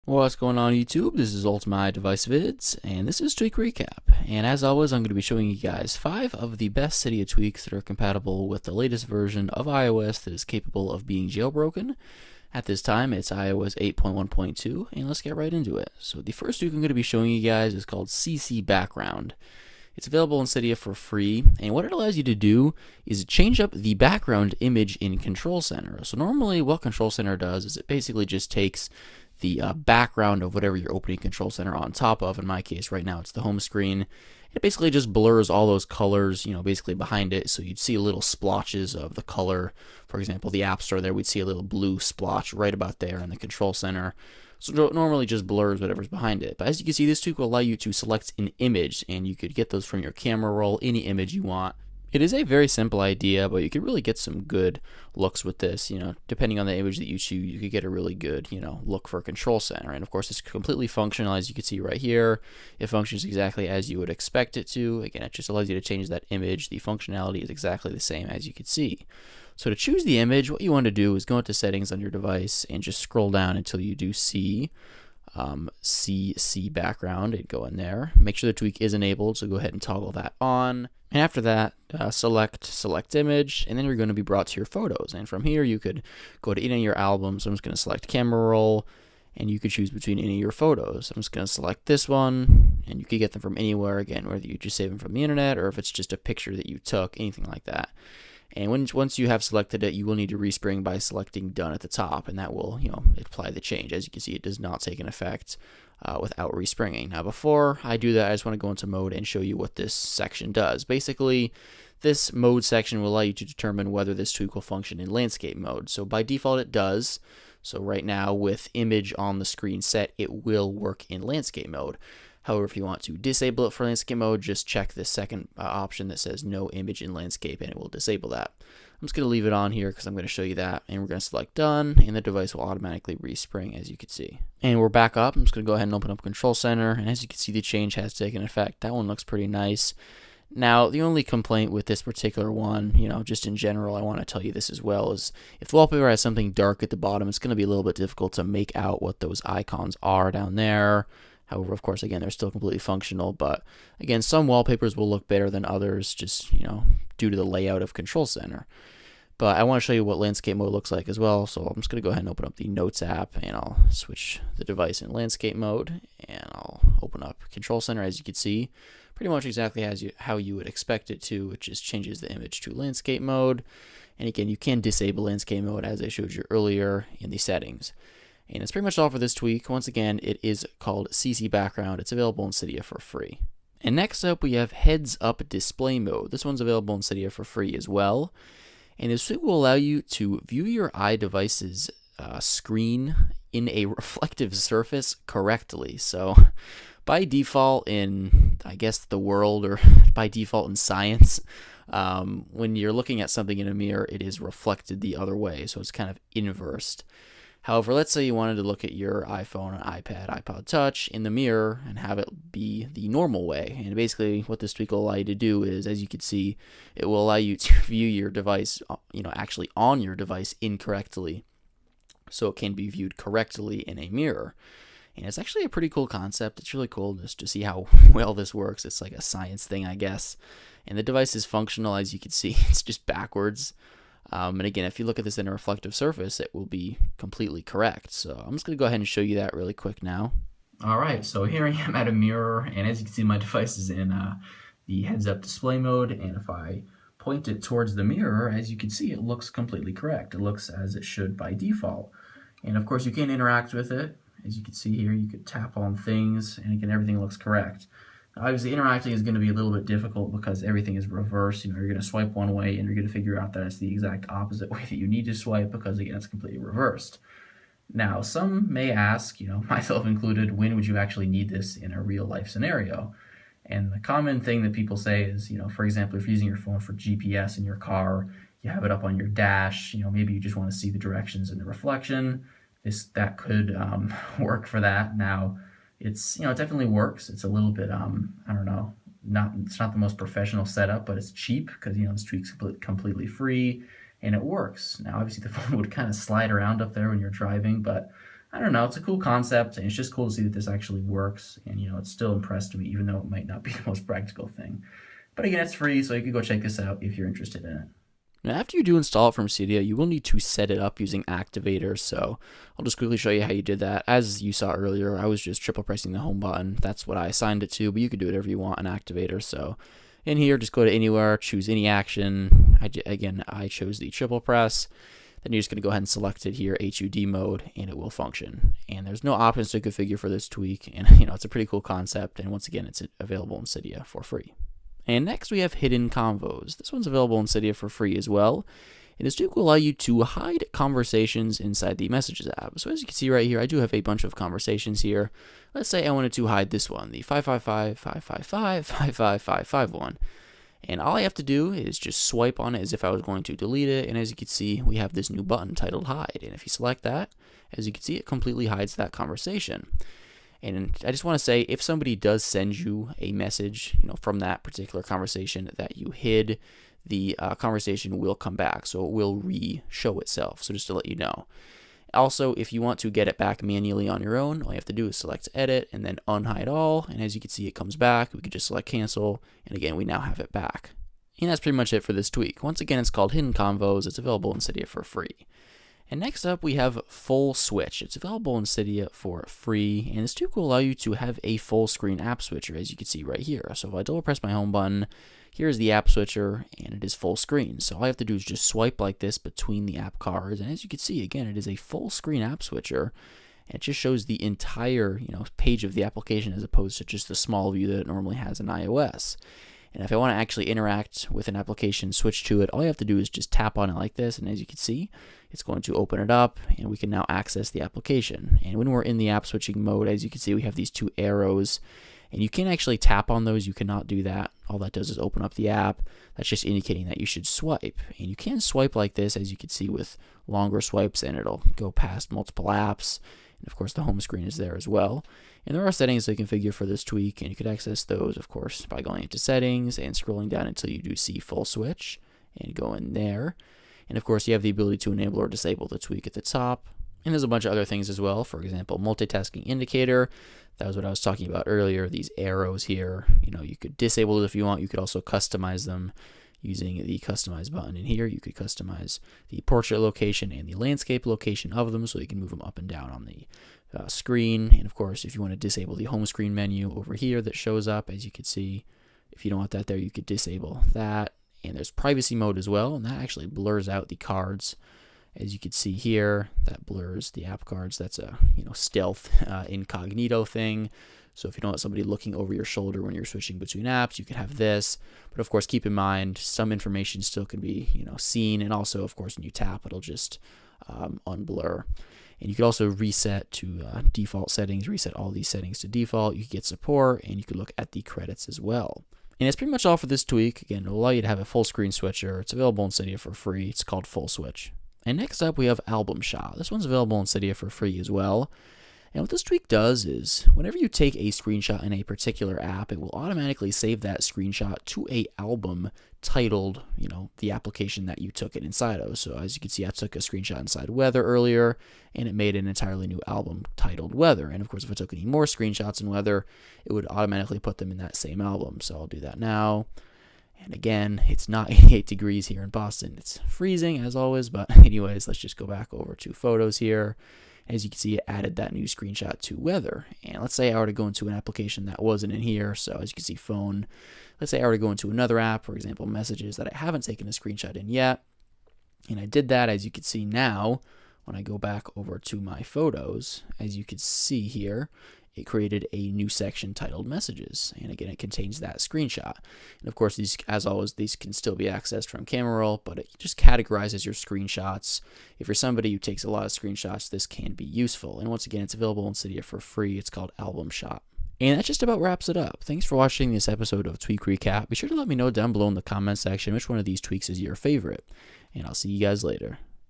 What's going on YouTube? This is Ultimate Device Vids, and this is Tweak Recap. And as always, I'm going to be showing you guys 5 of the best Cydia tweaks that are compatible with the latest version of iOS that is capable of being jailbroken. At this time, it's iOS 8.1.2, and let's get right into it. So the first tweak I'm going to be showing you guys is called CCBackground. It's available in Cydia for free, and what it allows you to do is change up the background image in Control Center. So normally what Control Center does is it basically just takes the background of whatever you're opening Control Center on top of. In my case right now it's the home screen. It basically just blurs all those colors, basically behind it, so you'd see little splotches of the color. For example, the App Store there, we'd see a little blue splotch right about there in the Control Center. So normally just blurs whatever's behind it. But as you can see, this tweak will allow you to select an image, and you could get those from your camera roll, any image you want. It is a very simple idea, but you could really get some good looks with this. Depending on the image that you choose, you could get a really good, look for Control Center. And of course, it's completely functional, as you can see right here. It functions exactly as you would expect it to. Again, it just allows you to change that image. The functionality is exactly the same as you can see. So to choose the image, what you want to do is go into settings on your device and just scroll down until you do see CCBackground and go in there. Make sure the tweak is enabled, so go ahead and toggle that on. And after that, select image, and then you're going to be brought to your photos. And from here, you could go to any of your albums. I'm just going to select camera roll, and you could choose between any of your photos. I'm just going to select this one, and you could get them from anywhere, again, whether you just save them from the internet or if it's just a picture that you took, anything like that. And once you have selected it, you will need to respring by selecting done at the top, and that will, apply the change. As you can see, it does not take an effect without respringing. Now, before I do that, I just want to go into mode and show you what this section does. Basically, this mode section will allow you to determine whether this tweak will function in landscape mode. So by default, it does. So right now, with image on the screen set, it will work in landscape mode. However, if you want to disable it for landscape mode, just check this second option that says no image in landscape, and it will disable that. I'm just going to leave it on here because I'm going to show you that, and we're going to select done, and the device will automatically respring, as you can see. And we're back up. I'm just going to go ahead and open up Control Center, and as you can see, the change has taken effect. That one looks pretty nice. Now, the only complaint with this particular one, just in general, I want to tell you this as well, is if the wallpaper has something dark at the bottom, it's going to be a little bit difficult to make out what those icons are down there. However, of course, again, they're still completely functional, but again, some wallpapers will look better than others, just, due to the layout of Control Center. But I want to show you what landscape mode looks like as well, so I'm just going to go ahead and open up the Notes app, and I'll switch the device in landscape mode, and I'll open up Control Center. As you can see, pretty much exactly how you would expect it to. It just changes the image to landscape mode, and again, you can disable landscape mode, as I showed you earlier, in the settings. And that's pretty much all for this tweak. Once again, it is called CCBackground. It's available in Cydia for free. And next up, we have Heads Up Display Mode. This one's available in Cydia for free as well. And this tweak will allow you to view your iDevice's screen in a reflective surface correctly. So by default in, I guess, the world, or by default in science, when you're looking at something in a mirror, it is reflected the other way. So it's kind of inversed. However, let's say you wanted to look at your iPhone, iPad, iPod Touch in the mirror and have it be the normal way. And basically what this tweak will allow you to do is, as you can see, it will allow you to view your device, actually on your device incorrectly, so it can be viewed correctly in a mirror. And it's actually a pretty cool concept. It's really cool just to see how well this works. It's like a science thing, I guess. And the device is functional, as you can see. It's just backwards. And again, if you look at this in a reflective surface, it will be completely correct. So I'm just going to go ahead and show you that really quick now. All right, so here I am at a mirror, and as you can see, my device is in the heads-up display mode, and if I point it towards the mirror, as you can see, it looks completely correct. It looks as it should by default. And of course, you can interact with it. As you can see here, you could tap on things, and again, everything looks correct. Obviously, interacting is going to be a little bit difficult because everything is reversed. You're going to swipe one way, and you're going to figure out that it's the exact opposite way that you need to swipe because, again, it's completely reversed. Now, some may ask, myself included, when would you actually need this in a real-life scenario? And the common thing that people say is, for example, if you're using your phone for GPS in your car, you have it up on your dash, maybe you just want to see the directions in the reflection. That could work for that. Now, it definitely works. It's a little bit, I don't know, it's not the most professional setup, but it's cheap because, this tweak's completely free and it works. Now, obviously, the phone would kind of slide around up there when you're driving, but I don't know, it's a cool concept, and it's just cool to see that this actually works, and it's still impressed me, even though it might not be the most practical thing. But again, it's free, so you can go check this out if you're interested in it. Now, after you do install it from Cydia, you will need to set it up using Activators, so I'll just quickly show you how you did that. As you saw earlier, I was just triple pressing the home button. That's what I assigned it to, but you can do whatever you want in Activators. So in here, just go to anywhere, choose any action. I chose the triple press. Then you're just going to go ahead and select it here, HUD mode, and it will function. And there's no options to configure for this tweak, and it's a pretty cool concept, and once again, it's available in Cydia for free. And next we have HiddenConvos. This one's available in Cydia for free as well. And this tweak will allow you to hide conversations inside the Messages app. So as you can see right here, I do have a bunch of conversations here. Let's say I wanted to hide this one, the 555-555-55551 one. And all I have to do is just swipe on it as if I was going to delete it. And as you can see, we have this new button titled Hide. And if you select that, as you can see, it completely hides that conversation. And I just want to say, if somebody does send you a message, from that particular conversation that you hid, the conversation will come back. So it will re-show itself. So just to let you know. Also, if you want to get it back manually on your own, all you have to do is select Edit and then Unhide All. And as you can see, it comes back. We could just select Cancel. And again, we now have it back. And that's pretty much it for this tweak. Once again, it's called HiddenConvos. It's available in Cydia for free. And next up, we have FullSwitch. It's available in Cydia for free, and this tweak will allow you to have a full screen app switcher, as you can see right here. So if I double press my home button, here's the app switcher, and it is full screen. So all I have to do is just swipe like this between the app cards, and as you can see, again, it is a full screen app switcher, and it just shows the entire page of the application as opposed to just the small view that it normally has in iOS. And if I want to actually interact with an application, switch to it, all you have to do is just tap on it like this. And as you can see, it's going to open it up and we can now access the application. And when we're in the app switching mode, as you can see, we have these two arrows and you can actually tap on those. You cannot do that. All that does is open up the app. That's just indicating that you should swipe. And you can swipe like this, as you can see, with longer swipes, and it'll go past multiple apps. And of course, the home screen is there as well. And there are settings to configure for this tweak, and you could access those, of course, by going into Settings and scrolling down until you do see FullSwitch, and go in there. And of course, you have the ability to enable or disable the tweak at the top. And there's a bunch of other things as well. For example, multitasking indicator. That was what I was talking about earlier. These arrows here, you could disable it if you want. You could also customize them using the customize button in here. You could customize the portrait location and the landscape location of them so you can move them up and down on the screen. And of course, if you want to disable the home screen menu over here that shows up, as you can see, if you don't want that there, you could disable that. And there's privacy mode as well, and that actually blurs out the cards. As you can see here, that blurs the app cards. That's a stealth incognito thing. So if you don't want somebody looking over your shoulder when you're switching between apps, you can have this. But of course, keep in mind, some information still can be seen. And also, of course, when you tap, it'll just unblur. And you could also reset to default settings, reset all these settings to default. You can get support, and you can look at the credits as well. And that's pretty much all for this tweak. Again, it'll allow you to have a full screen switcher. It's available in Cydia for free. It's called FullSwitch. And next up, we have Album Shot. This one's available in Cydia for free as well. And what this tweak does is, whenever you take a screenshot in a particular app, it will automatically save that screenshot to a album titled, the application that you took it inside of. So as you can see, I took a screenshot inside Weather earlier, and it made an entirely new album titled Weather. And of course, if I took any more screenshots in Weather, it would automatically put them in that same album. So I'll do that now. And again, it's not 88 degrees here in Boston. It's freezing as always, but anyways, let's just go back over to Photos here. As you can see, it added that new screenshot to Weather. And let's say I were to go into an application that wasn't in here. So as you can see, Phone. Let's say I were to go into another app, for example, Messages, that I haven't taken a screenshot in yet. And I did that, as you can see now, when I go back over to my Photos, as you can see here, it created a new section titled Messages. And again, it contains that screenshot. And of course, these, as always, these can still be accessed from Camera Roll, but it just categorizes your screenshots. If you're somebody who takes a lot of screenshots, this can be useful. And once again, it's available in Cydia for free. It's called Album Shot. And that just about wraps it up. Thanks for watching this episode of Tweak Recap. Be sure to let me know down below in the comment section which one of these tweaks is your favorite. And I'll see you guys later.